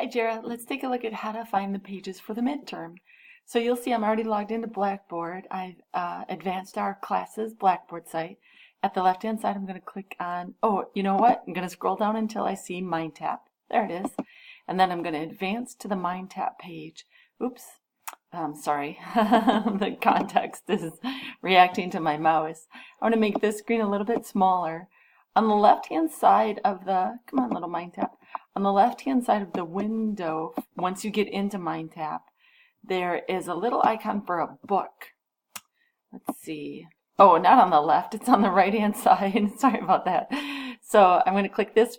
Hi Jara, let's take a look at how to find the pages for the midterm. So you'll see I'm already logged into Blackboard. I've advanced our classes Blackboard site. At the left hand side I'm going to click on, oh you know what, I'm going to scroll down until I see Mind Tap. There it is. And then I'm going to advance to the Mind Tap page. Oops, sorry, the context is reacting to my mouse. I want to make this screen a little bit smaller. On the left hand side of the, come on little Mind Tap, on the left hand side of the window, once you get into Mind Tap, there is a little icon for a book. Let's see. Oh, not on the left, it's on the right hand side. Sorry about that. So I'm going to click this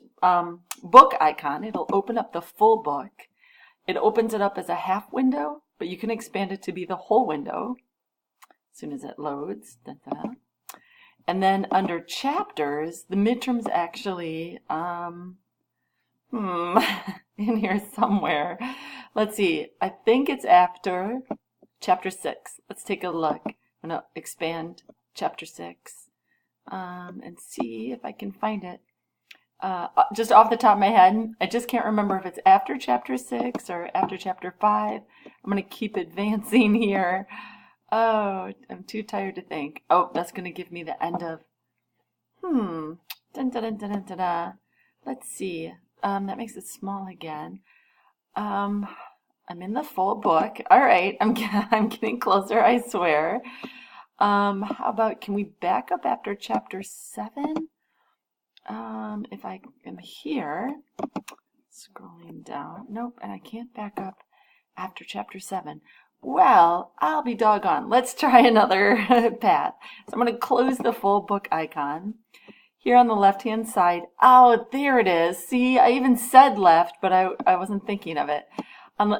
book icon. It'll open up the full book. It opens it up as a half window, but you can expand it to be the whole window as soon as it loads. Da-da. And then under chapters, the midterm's actually in here somewhere. Let's see. I think it's after chapter 6. Let's take a look. I'm going to expand chapter 6 and see if I can find it. Just off the top of my head, I just can't remember if it's after chapter 6 or after chapter 5. I'm going to keep advancing here. Oh, I'm too tired to think. Oh, that's going to give me the end of, Dun, dun, dun, dun, dun, dun, dun. Let's see. That makes it small again. I'm in the full book. All right, I'm getting closer, I swear. How about, can we back up after chapter 7? If I am here, scrolling down. Nope, and I can't back up after chapter 7. Well, I'll be doggone. Let's try another path. So I'm going to close the full book icon. Here on the left-hand side, oh, there it is. See, I even said left, but I wasn't thinking of it.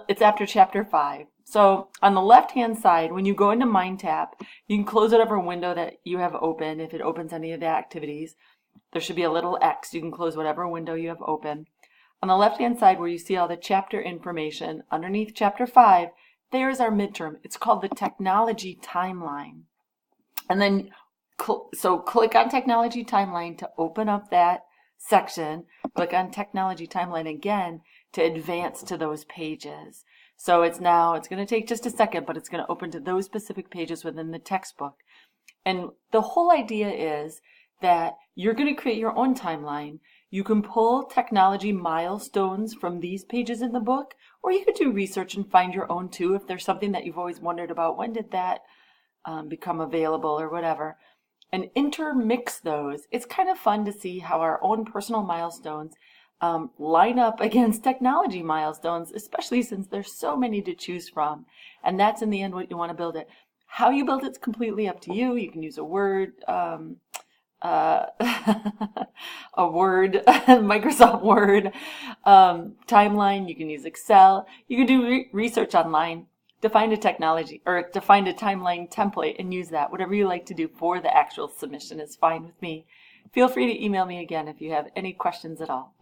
It's after chapter 5. So on the left-hand side, when you go into Mind Tap, you can close whatever window that you have open. If it opens any of the activities, there should be a little X. You can close whatever window you have open. On the left-hand side, where you see all the chapter information, underneath chapter 5, there's our midterm. It's called the Technology Timeline. And then, so click on Technology Timeline to open up that section. Click on Technology Timeline again to advance to those pages. So it's going to take just a second, but it's going to open to those specific pages within the textbook. And the whole idea is that you're going to create your own timeline. You can pull technology milestones from these pages in the book, or you could do research and find your own too if there's something that you've always wondered about. When did that become available or whatever? And intermix those. It's kind of fun to see how our own personal milestones line up against technology milestones, especially since there's so many to choose from. And that's in the end what you want to build it. How you build it's completely up to you. You can use a Word, Microsoft Word timeline. You can use Excel. You can do research online to find a technology or to find a timeline template and use that. Whatever you like to do for the actual submission is fine with me. Feel free to email me again if you have any questions at all.